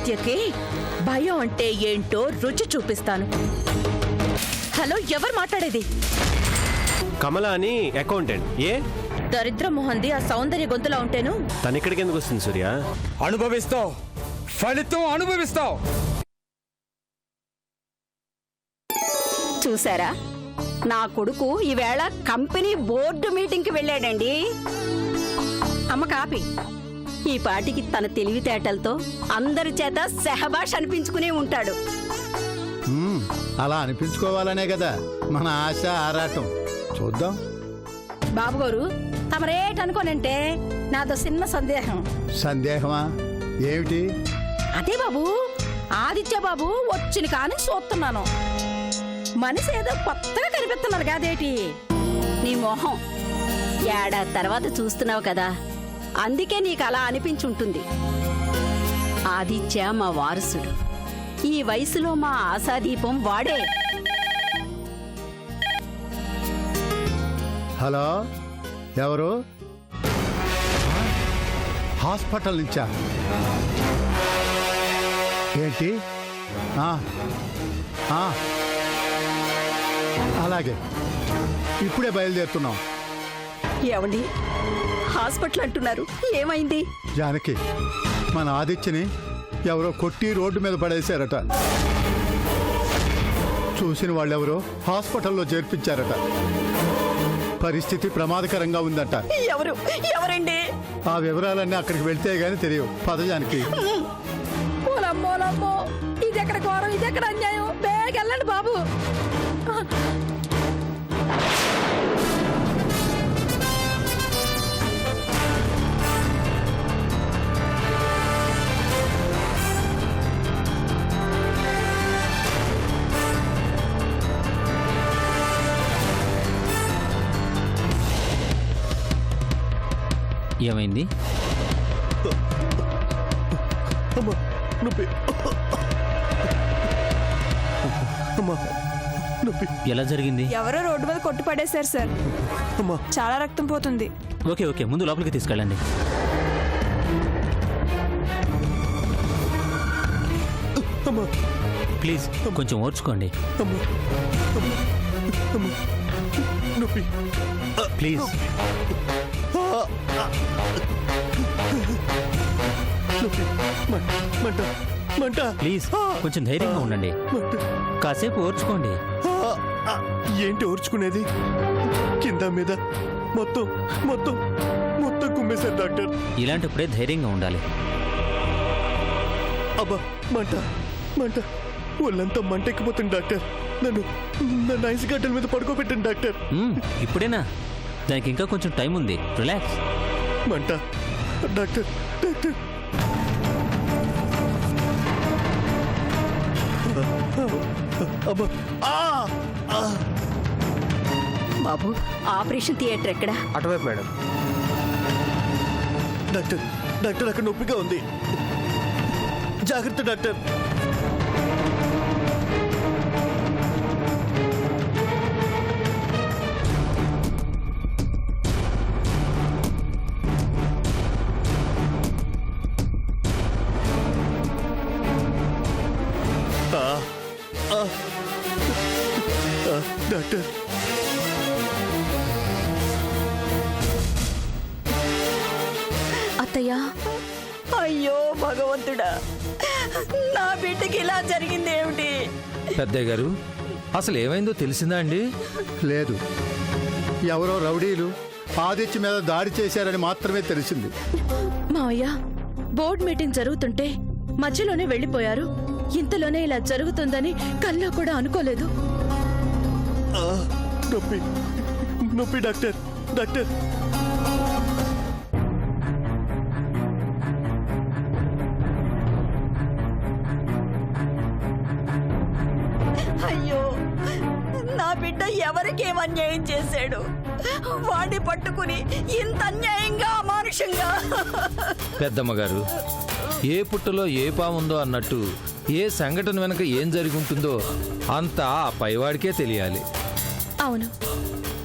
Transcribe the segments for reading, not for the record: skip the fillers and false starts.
ఆదిత్యకి భయం అంటే ఏంటో రుచి చూపిస్తాను. హలో, ఎవరు మాట్లాడేది? కమల అని అకౌంటెంట్. ఏ దరిద్ర మొహంది ఆ సౌందర్య గొంతులా ఉంటేను తను ఇక్కడికి ఎందుకు వస్తుంది సూర్య? అనుభవిస్తావు, ఫలితం అనుభవిస్తావు. చూసారా, నా కొడుకు ఈవేళ కంపెనీ బోర్డు మీటింగ్కి వెళ్ళాడండి. అమ్మ కాపీ. ఈ పాటికి తన తెలివితేటలతో అందరి చేత సెహబాష్ అనిపించుకునే ఉంటాడు. అలా అనిపించుకోవాలనే కదా మన ఆశ ఆరాటం. చూద్దాం. బాబుగారు, తమరేటనుకోనంటే నాదో చిన్న సందేహం. సందేహమా? ఏమిటి? అదే బాబు, ఆదిత్య బాబు వచ్చిన కానీ చూస్తున్నాను. మనిషి ఏదో కొత్తగా కనిపిస్తున్నారు కాదేటి? నీ మొహం ఏడాది తర్వాత చూస్తున్నావు కదా, అందుకే నీకు అలా అనిపించుంటుంది. ఆదిత్య మా వారసుడు. ఈ వయసులో మా ఆశాదీపం వాడే. హలో, ఎవరు? హాస్పిటల్ నుంచా? ఏంటి? అలాగే, ఇప్పుడే బయలుదేరుతున్నాం. ఏమండి, హాస్పిటల్ అంటున్నారు, ఏమైంది? జానకి, మన ఆదిత్యని ఎవరో కొట్టి రోడ్డు మీద పడేశారట. చూసిన వాళ్ళెవరో హాస్పిటల్లో చేర్పించారట. పరిస్థితి ప్రమాదకరంగా ఉందట. ఎవరండి? ఆ వివరాలన్నీ అక్కడికి వెళ్తే గానీ తెలియవు. పద జానకి. ఓలమ్మోలమ్మో, ఇది ఎక్కడ ఘోరం, ఇది ఎక్కడ అన్యాయం. బేగ వెళ్ళండి బాబు. ఏమైంది? ఎలా జరిగింది? ఎవరో రోడ్డు మీద కొట్టు పడేశారు సార్. చాలా రక్తం పోతుంది. ఓకే ఓకే, ముందు లోపలికి తీసుకెళ్ళండి. ప్లీజ్ కొంచెం ఓర్చుకోండి. ప్లీజ్ ప్లీజ్ కొంచెం ధైర్యంగా ఉండండి. కాసేపు ఓర్చుకోండి. ఏంటి ఓర్చుకునేది? కింద మీద మొత్తం మొత్తం మొత్తం కుమ్మేశారు డాక్టర్. ఇలాంటప్పుడే ధైర్యంగా ఉండాలి. అబ్బా, మంట మంట, ఒళ్ళంతా మంట ఎక్కిపోతుంది డాక్టర్. నన్ను ఐస్ గడ్డల మీద పడుకోబెట్టండి డాక్టర్. ఇప్పుడేనా? దానికి ఇంకా కొంచెం టైం ఉంది. రిలాక్స్. మంట డాక్టర్, డాక్టర్. బాబు, ఆపరేషన్ థియేటర్ ఎక్కడ? అటువైపు మేడం. డాక్టర్, డాక్టర్ అక్కడ నొప్పిగా ఉంది. జాగ్రత్త డాక్టర్. డాక్టర్, అత్తయ్య. అయ్యో భగవంతుడా, నా బిడ్డకి ఇలా జరిగింది ఏమిటి? పెద్దయ్య గారు, అసలు ఏమైందో తెలిసిందా అండి? లేదు, ఎవరో రౌడీలు ఆదిత్య మీద దాడి చేశారని మాత్రమే తెలిసింది. మావయ్య, బోర్డ్ మీటింగ్ జరుగుతుంటే మధ్యలోనే వెళ్ళిపోయారు. ఇంతలోనే ఇలా జరుగుతుందని కల్లో కూడా అనుకోలేదు. నొప్పి నొప్పి డాక్టర్, డాక్టర్. అయ్యో, నా బిడ్డ ఎవరికేం అన్యాయం చేశాడు? వాడిని పట్టుకుని ఇంత అన్యాయంగా, అమానుషంగా. పెద్దమ్మ గారు, ఏ పుట్టలో ఏ పాముందో అన్నట్టు ఏ సంఘటన వెనక ఏం జరిగి ఉంటుందో అంతా ఆ పైవాడికే తెలియాలి. అవును,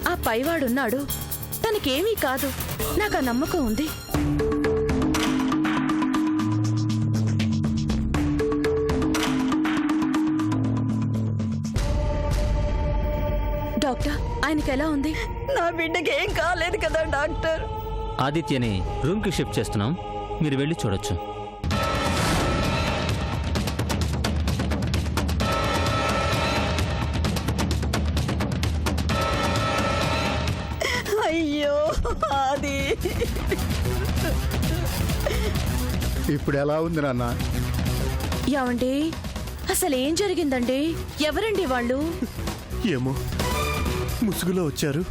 ఆ పైవాడున్నాడు. తనకేమీ కాదు, నాకు ఆ నమ్మకం ఉంది. ఆయనకి ఎలా ఉంది? నా బిడ్డకి ఏం కాలేదు కదా డాక్టర్. ఆదిత్యని రూమ్కి షిఫ్ట్ చేస్తున్నాం, మీరు వెళ్ళి చూడొచ్చు. అయ్యో అది ఇప్పుడు ఎలా ఉంది నాన్న? ఏమండి, అసలు ఏం జరిగిందండి? ఎవరండి వాళ్ళు? ఏమో ముసుగులో వచ్చారు,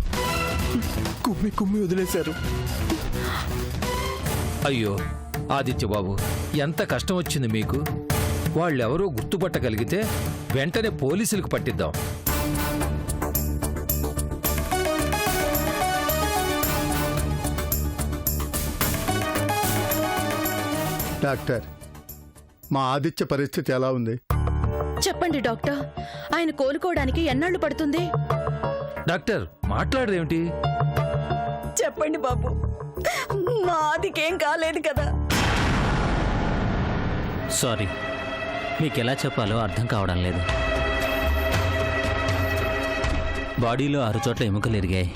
కుమ్మి కుమ్మి వదిలేశారు. అయ్యో ఆదిత్య బాబు, ఎంత కష్టం వచ్చింది మీకు. వాళ్ళెవరో గుర్తుపట్టగలిగితే వెంటనే పోలీసులకు పట్టిద్దాం. డాక్టర్, మా ఆదిత్య పరిస్థితి ఎలా ఉంది? చెప్పండి డాక్టర్, ఆయన కోలుకోవడానికి ఎన్నాళ్ళు పడుతుంది? డాక్టర్ మాట్లాడదేమిటి? చెప్పండి బాబు, మా ఆదికేం కాలేదు కదా. సారీ, మీకు ఎలా చెప్పాలో అర్థం కావడం లేదు. బాడీలో 6 చోట్ల ఎముకలు ఎరిగాయి,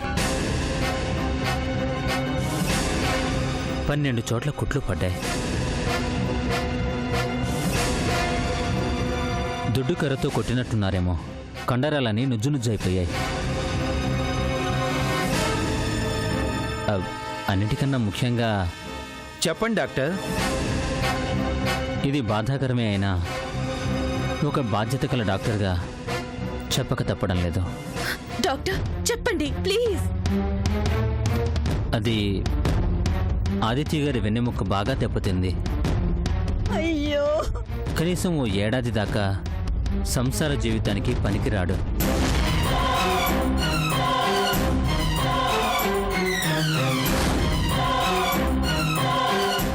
12 చోట్ల కుట్లు పడ్డాయి. దుడ్డు కర్రతో కొట్టినట్టున్నారేమో, కండరాలని నుజ్జు నుజ్జు అయిపోయాయి. అన్నిటికన్నా ముఖ్యంగా చెప్పండి డాక్టర్. ఇది బాధాకరమే అయినా ఒక బాధ్యత గల డాక్టర్గా చెప్పక తప్పడం లేదు. డాక్టర్ చెప్పండి ప్లీజ్. అది ఆదిత్య గారి వెన్నెముక్క బాగా దెబ్బతింది. అయ్యో, కనీసం ఓ ఏడాది దాకా సంసార జీవితానికి పనికిరాడు.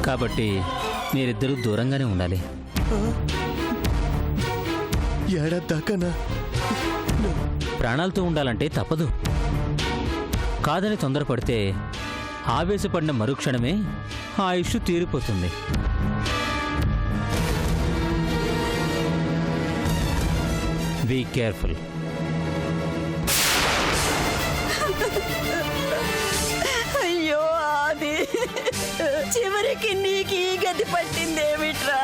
కాబట్టి మీరిద్దరూ దూరంగానే ఉండాలి. ఏడాది దాకానా? ప్రాణాలతో ఉండాలంటే తప్పదు. కాదని తొందరపడితే ఆవేశపడిన మరుక్షణమే ఆ ఇష్యూ తీరిపోతుంది. Be careful. అయ్యో ఆది, చివరికి నీకు ఈ గతి పట్టిందేమిట్రా?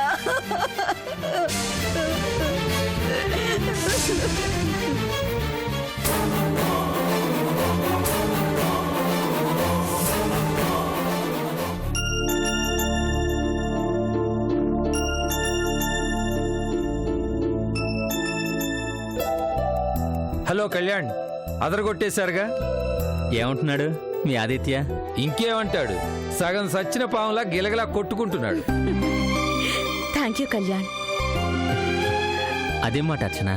హలో కళ్యాణ్, అదరగొట్టేశారుగా. ఏమంటున్నాడు మీ ఆదిత్య? ఇంకేమంటాడు, సగం సచ్చిన పాములా గిలగలా కొట్టుకుంటున్నాడు. Thank you Kalyan. అదేం మాట అర్చన,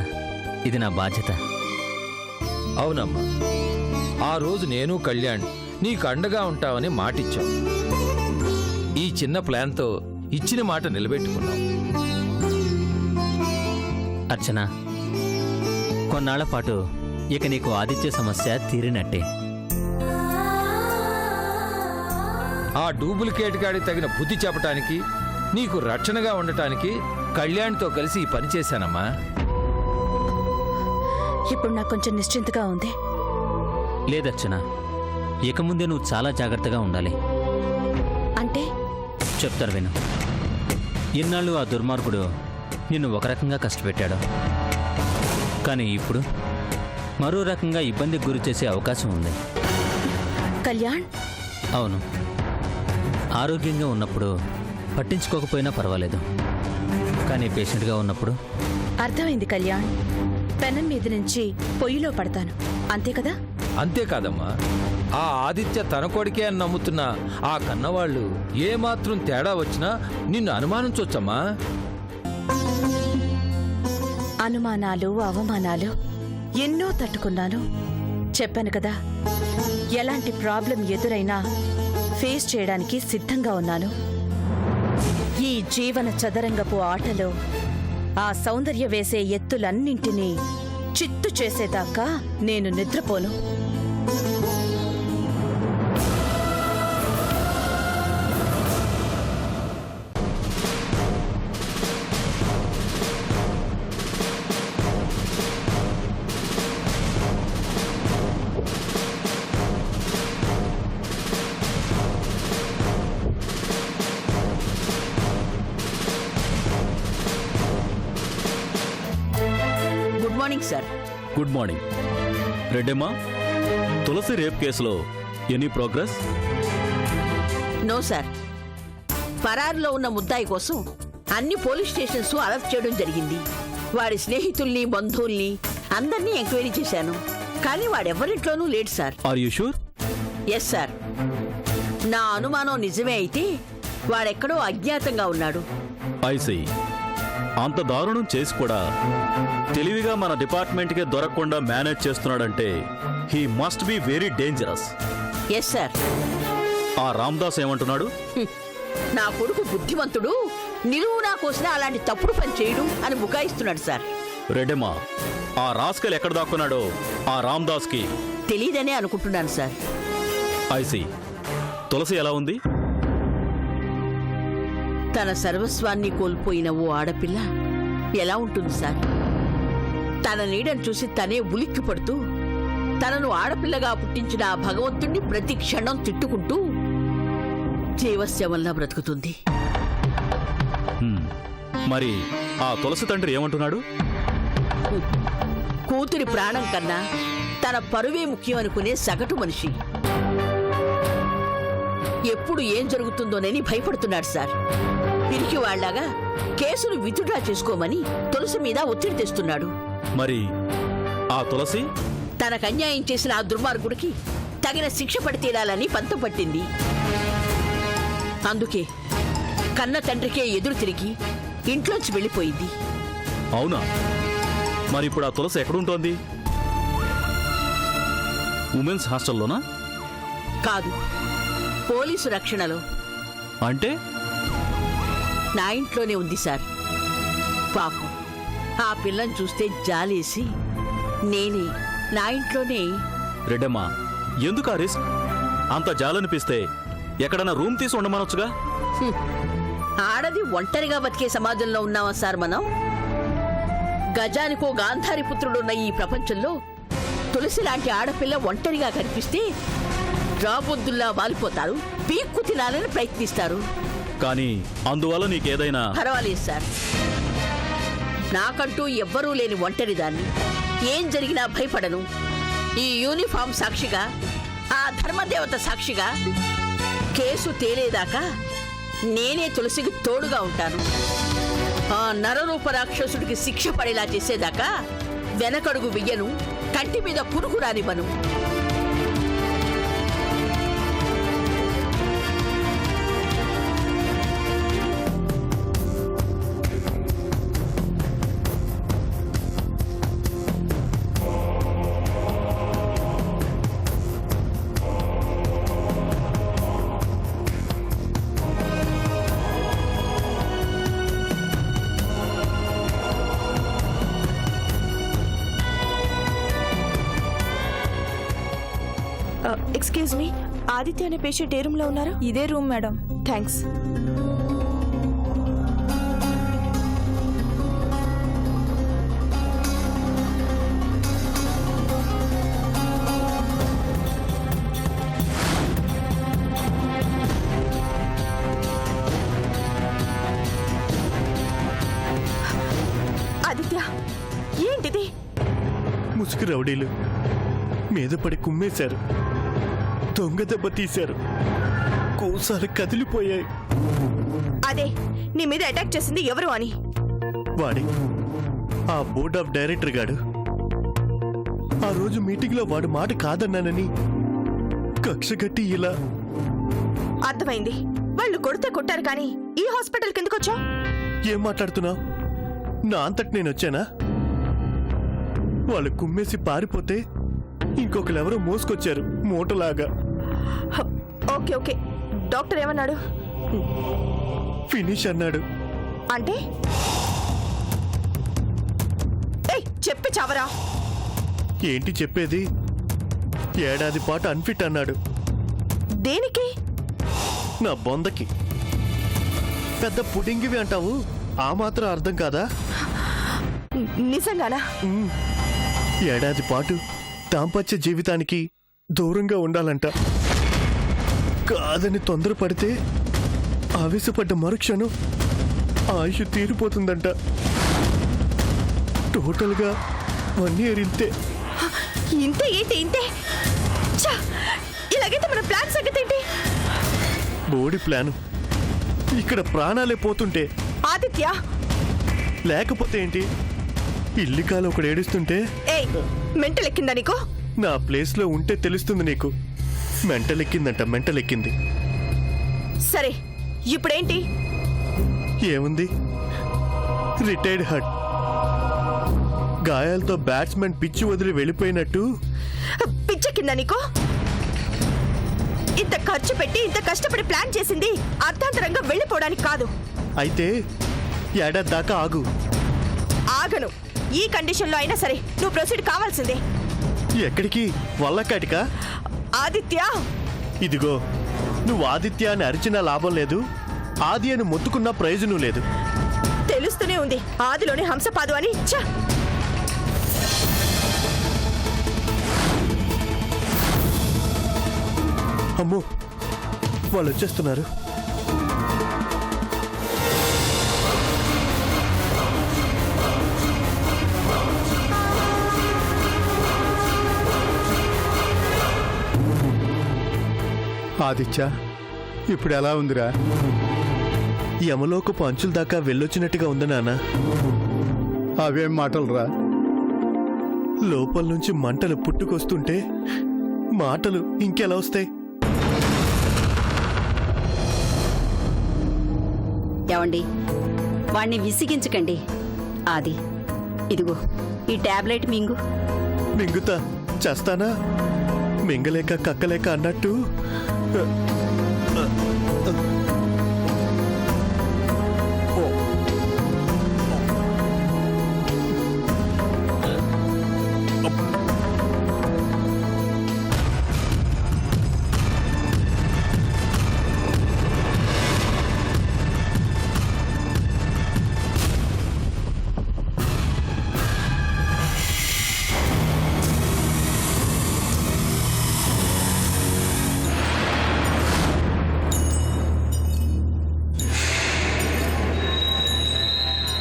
ఇది నా బాధ్యత. అవునమ్మా, ఆ రోజు నేను కళ్యాణ్ నీకు అండగా ఉంటామని మాటిచ్చాం. ఈ చిన్న ప్లాన్తో ఇచ్చిన మాట నిలబెట్టుకున్నాం. అర్చన, కొన్నాళ్ల పాటు ఇక నీకు ఆదిత్య సమస్య తీరినట్టే. ఆ డూప్లికేట్ గాడికి తగిన బుద్ధి చెప్పటానికి, నీకు రక్షణగా ఉండటానికి కళ్యాణ్తో కలిసి ఈ పని చేశానమ్మా. ఇప్పుడు నాకు కొంచెం నిశ్చింతగా ఉంది. లేదర్చన, ఇక ముందే నువ్వు చాలా జాగ్రత్తగా ఉండాలి. అంటే చెప్తారు విను. ఇన్నాళ్ళు ఆ దుర్మార్గుడు నిన్ను ఒక రకంగా కష్టపెట్టాడు, కానీ ఇప్పుడు మరో రకంగా ఇబ్బందికి గురి చేసే అవకాశం ఉంది. కళ్యాణ్, అవును, ఆరోగ్యంగా ఉన్నప్పుడు పట్టించుకోకపోయినా పర్వాలేదు, కానీ పేషెంట్గా ఉన్నప్పుడు. అర్థమైంది కళ్యాణ్. పెనం మీద నుంచి పొయ్యిలో పడతాను, అంతే కదా? అంతేకాదమ్మా, ఆ ఆదిత్య తన కొడుకే అని నమ్ముతున్న ఆ కన్నవాళ్ళు ఏమాత్రం తేడా వచ్చినా నిన్ను అనుమానించవచ్చమ్మా. అనుమానాలు, అవమానాలు ఎన్నో తట్టుకున్నాను. చెప్పాను కదా, ఎలాంటి ప్రాబ్లం ఎదురైనా ఫేస్ చేయడానికి సిద్ధంగా ఉన్నాను. ఈ జీవన చదరంగపు ఆటలో ఆ సౌందర్య వేసే ఎత్తులన్నింటినీ చిత్తు చేసేదాకా నేను నిద్రపోను. Morning sir. Good morning. Reddamma, Tulasi rape కేసులో ఎనీ ప్రోగ్రెస్? No sir. ఫరారులో ఉన్న ముద్దాయి కోసం అన్ని పోలీస్ స్టేషన్స్ అరెస్ట్ చేయడం జరిగింది. వాడి స్నేహితుల్ని, బంధువుల్ని అందరినీ ఎంక్వైరీ చేశాను, కానీ వాడెవరింట్లోనూ లేడు sir. Are you sure? Yes sir. నా అనుమానం నిజమే అయితే వాడెక్కడో అజ్ఞాతంగా ఉన్నాడు. ఐసీ. అంత దారుణం చేసి కూడా తెలివిగా మన డిపార్ట్మెంట్కే దొరకకుండా మేనేజ్ చేస్తున్నాడంటే he must be very dangerous. Yes sir. ఆ రామ్దాస్ ఏమంటున్నాడు? నా కొడుకు బుద్ధిమంతుడు, నిలువునా కోసినా అలాంటి తప్పుడు పని చేయడు అని బుకాయిస్తున్నాడు సార్. రెడ్డమ్మా, ఆ రాస్కల్ ఎక్కడ దాక్కున్నాడో ఆ రామ్దాస్కి తెలీదనే అనుకుంటున్నాను సార్. ఐసీ. తులసి ఎలా ఉంది? తన సర్వస్వాన్ని కోల్పోయిన ఓ ఆడపిల్ల ఎలా ఉంటుంది సార్? తన నీడను చూసి తనే ఉలిక్కి పడుతూ తనను ఆడపిల్లగా పుట్టించిన ఆ భగవంతుణ్ణి ప్రతి క్షణం తిట్టుకుంటూ జీవస్యవల్లా బ్రతుకుతుంది. మరి ఆ తులసి తండ్రి ఏమంటున్నాడు? కూతురి ప్రాణం కన్నా తన పరువే ముఖ్యం అనుకునే సగటు మనిషి. ఎప్పుడు ఏం జరుగుతుందోనని భయపడుతున్నాడు సార్. పిరికి వాళ్లాగా కేసును విత్డ్రా చేసుకోమని తులసి మీద ఒత్తిడి తెస్తున్నాడు. మరి ఆ తులసి తనకు అన్యాయం చేసిన ఆ దుర్మార్గుడికి తగిన శిక్ష పడి తీరాలని పంతం పట్టింది. అందుకే కన్న తండ్రికే ఎదురు తిరిగి ఇంట్లోంచి వెళ్ళిపోయింది. అవునా? మరి ఇప్పుడు ఆ తులసి ఎక్కడుంటోంది? ఉమెన్స్ హాస్టల్లోనా? కాదు, పోలీసు రక్షణలో. అంటే నా ఇంట్లోనే ఉంది సార్. పాపం ఆ పిల్లని చూస్తే జాలేసి నేనే నా ఇంట్లోనే. రెడ్డమ్మా, ఎందుకు ఆ రిస్క్? అంత జాలనిపిస్తే ఎక్కడన్నా రూమ్ తీసి ఉండమనొచ్చుగా. ఆడది ఒంటరిగా బతికే సమాజంలో ఉన్నావా సార్ మనం? గజానికో గాంధారి పుత్రుడున్న ఈ ప్రపంచంలో తులసి లాంటి ఆడపిల్ల ఒంటరిగా కనిపిస్తే రాబొద్దుల్లా వాలిపోతారు, పీక్కు తినాలని ప్రయత్నిస్తారు. కానీ అందువల్ల నీకేదైనా? పర్వాలేదు సార్. నాకంటూ ఎవ్వరూ లేని ఒంటరిదాన్ని. ఏం జరిగినా భయపడను. ఈ యూనిఫామ్ సాక్షిగా, ఆ ధర్మదేవత సాక్షిగా కేసు తేలేదాకా నేనే తులసికి తోడుగా ఉంటాను. ఆ నరరూప రాక్షసుడికి శిక్ష పడేలా చేసేదాకా వెనకడుగు వెయ్యను, కంటి మీద పురుగు రానివ్వను. ఎక్స్క్యూజ్ మీ, ఆదిత్య అనే పేషెంట్ ఏ రూమ్ లో ఉన్నారు? ఇదే రూమ్ మేడం. థ్యాంక్స్. ఆదిత్య, ఏంటిది? ముసుగు రౌడీలు మీద పడి కుమ్మేశారు, దొంగ దెబ్బ తీశారు, కోసాలు కదిలిపోయాయి. అదే నీ మీద అటాక్ చేసింది ఎవరు అని? వాడి ఆ బోర్డ్ ఆఫ్ డైరెక్టర్ గాడు. ఆ రోజు మీటింగ్ లో వాడు మాట కాదన్నానని కక్ష కట్టి ఇలా. అర్థమైంది. వాళ్ళు కొడితే కొట్టారు, కానీ ఈ హాస్పిటల్ కిందకు వచ్చావు? ఏం మాట్లాడుతున్నావు? నా అంతటి నేను వచ్చానా? వాళ్ళు కుమ్మేసి పారిపోతే ఇంకొకరెవరో మోసుకొచ్చారు మూటలాగా. ఓకే ఓకే, డాక్టర్ ఏమన్నాడు? ఫినిష్ అన్నాడు. అంటే చెప్పి చావరా? ఏంటి చెప్పేది? ఏడాది పాటు అన్ఫిట్ అన్నాడు. దేనికి? నా బొందకి. పెద్ద పుడింగివి అంటావు, ఆ మాత్రం అర్థం కాదా? నిజంగానా? ఏడాది పాటు దాంపత్య జీవితానికి దూరంగా ఉండాలంట. కాదని తొందరపడితే ఆవేశపడ్డ మరుక్షణం ఆయుష్ తీరిపోతుందంట. టోటల్గా 1 year ఇంతే. ఇంతే ఏంటి ఇంతే? ఛ! ఇలాగైతే మన ప్లాన్ సంగతి ఏంటి? బోడి ప్లాను ఇక్కడ ప్రాణాలే పోతుంటే ఆదిత్య, లేకపోతే ఏంటి? ఇల్లికాలు ఒకడు ఏడుస్తుంటే ఏయ్, మెంటల్ ఎక్కిందా నీకు? నా ప్లేస్లో ఉంటే తెలుస్తుంది నీకు. మెంటల్ ఎక్కింది. సరే, ఇప్పుడేంటి? ఏముంది? Retired hot. గాయాలతో బ్యాట్స్మెన్ పిచ్చి వదిలి వెళ్ళిపోయినట్టు. పిచ్చెక్కిందా నీకు? ఇంత ఖర్చు పెట్టి ఇంత కష్టపడి ప్లాన్ చేసింది అర్థాంతరంగా వెళ్ళిపోవడానికి కాదు. అయితే ఏడాది దాకా ఆగు. ఆగను. ఈ కండిషన్లో అయినా సరే నువ్వు ప్రొసీడ్ కావాల్సిందే. ఎక్కడికి? వల్లకాటికా? ఆదిత్య, ఇదిగో, నువ్వు ఆదిత్య అని అరిచినా లాభం లేదు, ఆది అని మొత్తుకున్నా ప్రయోజనం లేదు. తెలుస్తూనే ఉంది ఆదిలోనే హంసపాదు అని. ఛ! అమ్మో, వాళ్ళు వచ్చేస్తున్నారు. ఆదిత్య, ఇప్పుడు ఎలా ఉందిరా? యమలోకపు అంచుల దాకా వెళ్ళొచ్చినట్టుగా ఉంది నాన్న. అవేం మాటలురా? లోపల నుంచి మంటలు పుట్టుకొస్తుంటే మాటలు ఇంకెలా వస్తాయి? ఏమండి, వాణ్ణి విసిగించకండి. ఆది, ఇదిగో ఈ టాబ్లెట్ మింగు. మింగుతా చేస్తానా? మింగలేక కక్కలేక అన్నట్టు.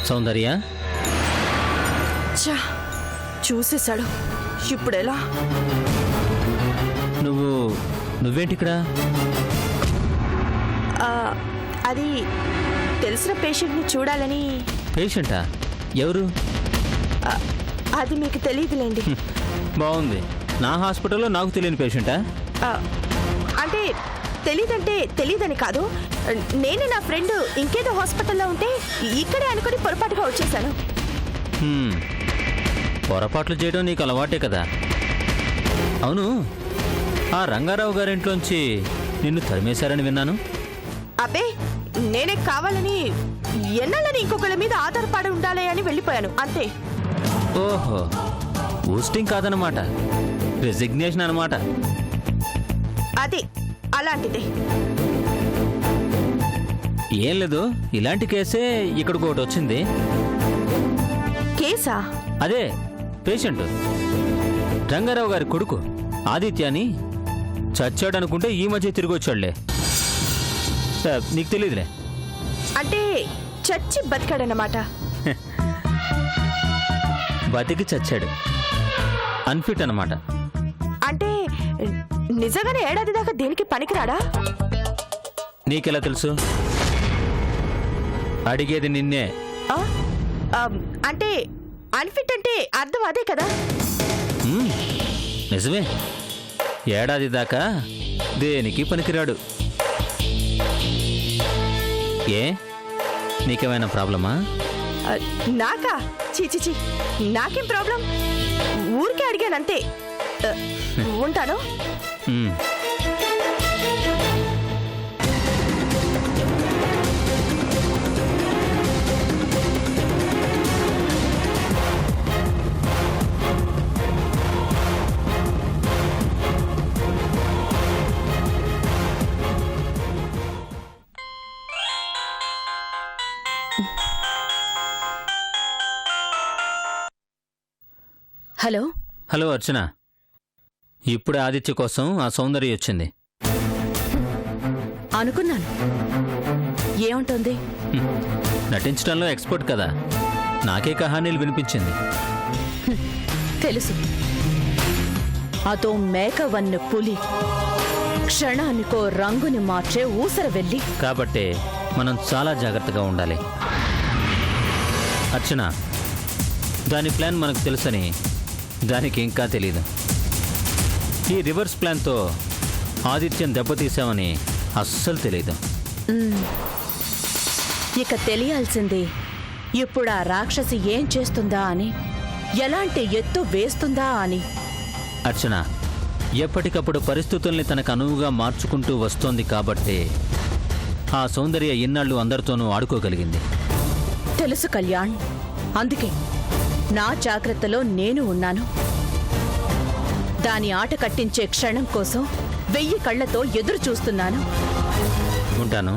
సౌందర్య, ఛ! చూసేశాడు. ఇప్పుడెలా? నువ్వేంటిక్కడ? అది తెలిసిన పేషెంట్ని చూడాలని. పేషెంటా? ఎవరు? అది మీకు తెలియదులేండి. బాగుంది. నా హాస్పిటల్లో నాకు తెలియని పేషెంటా? అంటే తెలీదని కాదు. నేను నా ఫ్రెండ్ ఇంకేదో హాస్పిటల్లో ఉంటే ఇక్కడే అనుకుని పొరపాటుగా వచ్చేసాను. పొరపాట్లు చేయడం నీకు అలవాటే కదా. అవును, ఆ రంగారావు గారింట్లోంచి నిన్ను తరిమేశారని విన్నాను. అబ్బే, నేనే కావాలని ఎన్నాళ్ళని ఇంకొకళ్ళ మీద ఆధారపడి ఉండాలి అని వెళ్ళిపోయాను అంతే. ఓహో, పోస్టింగ్ కాదనమాట, రెసిగ్నేషన్ అనమాట. అది అలాంటిదే. ఏం లేదు, ఇలాంటి కేసే ఇక్కడికి ఒకటి వచ్చింది. కేసా? అదే, పేషెంట్ రంగారావు గారి కొడుకు ఆదిత్య అని చచ్చాడనుకుంటే ఈ మధ్య తిరిగి వచ్చాడులే. నీకు తెలియదులే. అంటే చచ్చి బతికాడన్నమాట. బతికి చచ్చాడు, అన్ఫిట్ అన్నమాట. అంటే నిజంగానే ఏడాది దాకా దేనికి పనికిరాడా? నీకెలా తెలుసు? అడిగేది నిన్నే. అంటే అన్ఫిట్ అంటే అర్థం అదే కదా? నిజమే, ఏడాది దాకా దేనికి పనికిరాడు. ఏ, నీకేమైనా ప్రాబ్లమా? నాకా? చీచిచి, నాకేం ప్రాబ్లం? ఊరికే అడిగానంతే. ఉంటాను. హలో. హలో అర్చన, ఇప్పుడే ఆదిత్య కోసం ఆ సౌందర్య వచ్చింది. అనుకున్నాను. ఏముంటుంది? నటించడంలో ఎక్స్పర్ట్ కదా, నాకే కహానీలు వినిపించింది. తెలుసు. అదో మేకవన్ను పులి, క్షణానికో రంగుని మార్చే ఊసర వెళ్ళి. కాబట్టే మనం చాలా జాగ్రత్తగా ఉండాలి. అర్చన, దాని ప్లాన్ మనకు తెలుసని దానికి ఇంకా తెలీదు. ఈ రివర్స్ ప్లాన్తో ఆదిత్యం దెబ్బతీసామని అస్సలు తెలీదు. ఇక తెలియాల్సింది ఇప్పుడు ఆ రాక్షసి ఏం చేస్తుందా అని, ఎలాంటి ఎత్తు వేస్తుందా అని. అర్చన ఎప్పటికప్పుడు పరిస్థితుల్ని తనకు అనువుగా మార్చుకుంటూ వస్తోంది కాబట్టే ఆ సౌందర్య ఇన్నాళ్ళు అందరితోనూ ఆడుకోగలిగింది. తెలుసు కళ్యాణ్, అందుకే నా జాగ్రత్తలో నేను ఉన్నాను. దాని ఆట కట్టించే క్షణం కోసం 1000 కళ్లతో ఎదురు చూస్తున్నాను. ఉంటాను.